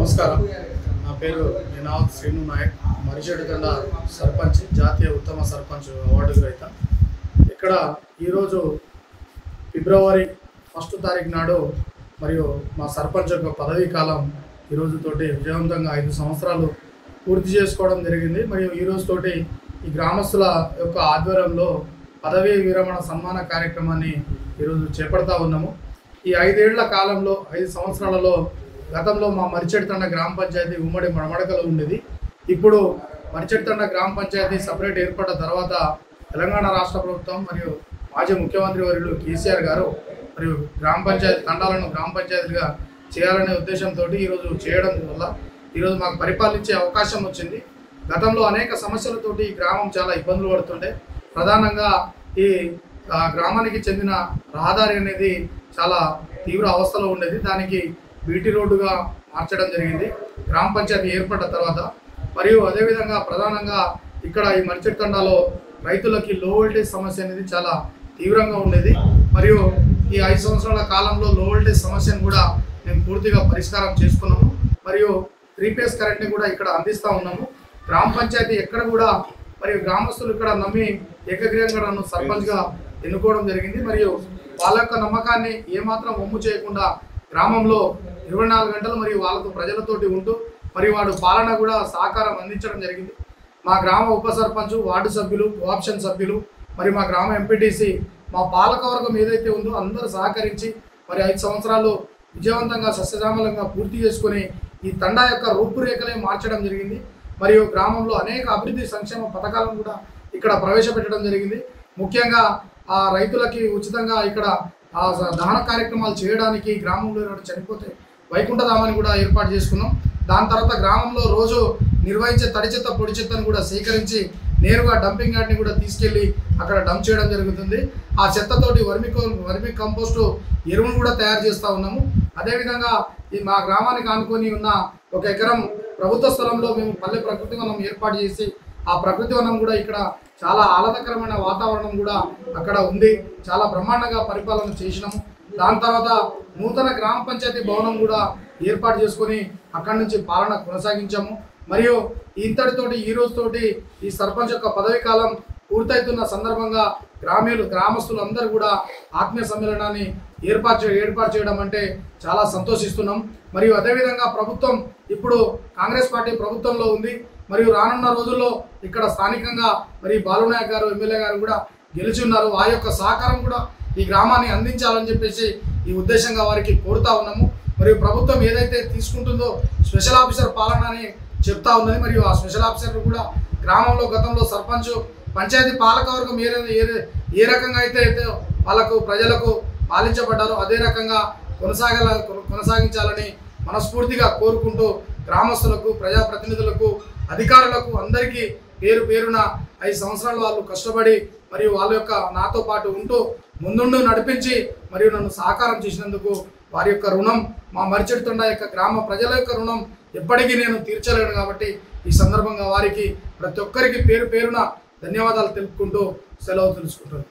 నమస్కారం. నా పేరు నినాద్ శ్రీను నాయక్, మరిచెడుతండ సర్పంచ్, జాతీయ ఉత్తమ సర్పంచ్ అవార్డు గ్రహీత. ఇక్కడ ఈరోజు ఫిబ్రవరి 1 తారీఖు నాడు మరియు మా సర్పంచ్ యొక్క పదవీ కాలం ఈరోజుతోటి విజయవంతంగా 5 సంవత్సరాలు పూర్తి చేసుకోవడం జరిగింది. మరియు ఈరోజుతోటి ఈ గ్రామస్తుల యొక్క ఆధ్వర్యంలో పదవీ విరమణ సన్మాన కార్యక్రమాన్ని ఈరోజు చేపడతా ఉన్నాము. ఈ 5 ఏళ్ల కాలంలో 5 సంవత్సరాలలో గతంలో మా మరిచెడుతండ గ్రామ పంచాయతీ ఉమ్మడి మడమడకలో ఉండేది. ఇప్పుడు మరిచెడుతండ గ్రామ పంచాయతీ సపరేట్ ఏర్పడ్డ తర్వాత తెలంగాణ రాష్ట్ర ప్రభుత్వం మరియు మాజీ ముఖ్యమంత్రి వర్యులు కేసీఆర్ గారు మరియు గ్రామ పంచాయతీ తండాలను గ్రామ పంచాయతీలుగా చేయాలనే ఉద్దేశంతో ఈరోజు చేయడం వల్ల ఈరోజు మాకు పరిపాలించే అవకాశం వచ్చింది. గతంలో అనేక సమస్యలతోటి ఈ గ్రామం చాలా ఇబ్బందులు పడుతుండే. ప్రధానంగా ఈ గ్రామానికి చెందిన రహదారి అనేది చాలా తీవ్ర అవస్థలో ఉండేది. దానికి బీటీ రోడ్డుగా మార్చడం జరిగింది గ్రామ పంచాయతీ ఏర్పడ్డ తర్వాత. మరియు అదేవిధంగా ప్రధానంగా ఇక్కడ ఈ మరిచెడుతండాలో రైతులకి లో వోల్టేజ్ సమస్య అనేది చాలా తీవ్రంగా ఉండేది. మరియు ఈ 5 సంవత్సరాల కాలంలో లో వోల్టేజ్ సమస్యను కూడా మేము పూర్తిగా పరిష్కారం చేసుకున్నాము. మరియు 3 ఫేజ్ కరెంట్ని కూడా ఇక్కడ అందిస్తూ ఉన్నాము. గ్రామ పంచాయతీ ఎక్కడ కూడా మరియు గ్రామస్తులు ఇక్కడ నమ్మి ఏకగ్రీవంగా నన్ను సర్పంచ్గా ఎన్నుకోవడం జరిగింది. మరియు వాళ్ళ యొక్క నమ్మకాన్ని ఏమాత్రం వమ్ము చేయకుండా గ్రామంలో 24 గంటలు మరియు వాళ్ళతో ప్రజలతోటి ఉంటూ మరియు వాడు పాలన కూడా సహకారం అందించడం జరిగింది. మా గ్రామ ఉప సర్పంచ్, వార్డు సభ్యులు, కోఆప్షన్ సభ్యులు మరియు మా గ్రామ ఎంపీటీసీ, మా పాలకవర్గం ఏదైతే ఉందో అందరూ సహకరించి మరి 5 సంవత్సరాలు విజయవంతంగా సస్యశ్యామలంగా పూర్తి చేసుకొని ఈ తండా యొక్క రూపురేఖలే మార్చడం జరిగింది. మరియు గ్రామంలో అనేక అభివృద్ధి సంక్షేమ పథకాలను కూడా ఇక్కడ ప్రవేశపెట్టడం జరిగింది. ముఖ్యంగా ఆ రైతులకి ఉచితంగా ఇక్కడ దహన కార్యక్రమాలు చేయడానికి గ్రామంలో చనిపోతే వైకుంఠధామని కూడా ఏర్పాటు చేసుకున్నాం. దాని తర్వాత గ్రామంలో రోజు నిర్వహించే తడి చెత్త పొడి చెత్తను కూడా సేకరించి నేరుగా డంపింగ్ యార్డ్ని కూడా తీసుకెళ్ళి అక్కడ డంప్ చేయడం జరుగుతుంది. ఆ చెత్తతోటి వర్మి కంపోస్టు ఎరువును కూడా తయారు చేస్తూ ఉన్నాము. అదేవిధంగా ఈ మా గ్రామానికి ఆనుకొని ఉన్న 1 ఎకరం ప్రభుత్వ స్థలంలో మేము పల్లె ప్రకృతి వనం ఏర్పాటు చేసి ఆ ప్రకృతి వనం కూడా ఇక్కడ చాలా ఆహ్లాదకరమైన వాతావరణం కూడా అక్కడ ఉంది. చాలా బ్రహ్మాండంగా పరిపాలన చేసినాము. దాని తర్వాత నూతన గ్రామ పంచాయతీ భవనం కూడా ఏర్పాటు చేసుకొని అక్కడి నుంచి పాలన కొనసాగించాము. మరియు ఇంతటితోటి ఈ రోజుతోటి ఈ సర్పంచ్ యొక్క పదవీ కాలం పూర్తవుతున్న సందర్భంగా గ్రామస్తులు అందరూ కూడా ఆత్మీయ సమ్మేళనాన్ని ఏర్పాటు చేయడం అంటే చాలా సంతోషిస్తున్నాం. మరియు అదేవిధంగా ప్రభుత్వం ఇప్పుడు కాంగ్రెస్ పార్టీ ప్రభుత్వంలో ఉంది. మరియు రానున్న రోజుల్లో ఇక్కడ స్థానికంగా మరి బాలునాయక్ గారు ఎమ్మెల్యే గారు కూడా గెలిచి ఉన్నారు. ఆ యొక్క సహకారం కూడా ఈ గ్రామాన్ని అందించాలని చెప్పేసి ఈ ఉద్దేశంగా వారికి కోరుతా ఉన్నాము. మరియు ప్రభుత్వం ఏదైతే తీసుకుంటుందో స్పెషల్ ఆఫీసర్ పాలన అని చెప్తా ఉన్నది. మరియు ఆ స్పెషల్ ఆఫీసర్లు కూడా గ్రామంలో గతంలో సర్పంచ్ పంచాయతీ పాలకవర్గం ఏ రకంగా అయితే వాళ్ళకు ప్రజలకు పాలించబడ్డారో అదే రకంగా కొనసాగించాలని మనస్ఫూర్తిగా కోరుకుంటూ గ్రామస్తులకు, ప్రజాప్రతినిధులకు, అధికారులకు అందరికీ పేరున 5 సంవత్సరాలు వాళ్ళు కష్టపడి మరియు వాళ్ళ యొక్క నాతో పాటు ఉంటూ ముందుండు నడిపించి మరియు నన్ను సహకారం చేసినందుకు వారి యొక్క రుణం, మా మరిచెడుతండ యొక్క గ్రామ ప్రజల యొక్క రుణం ఎప్పటికీ నేను తీర్చలేను. కాబట్టి ఈ సందర్భంగా వారికి ప్రతి ఒక్కరికి పేరున ధన్యవాదాలు తెలుపుకుంటూ సెలవు తెలుసుకుంటాను.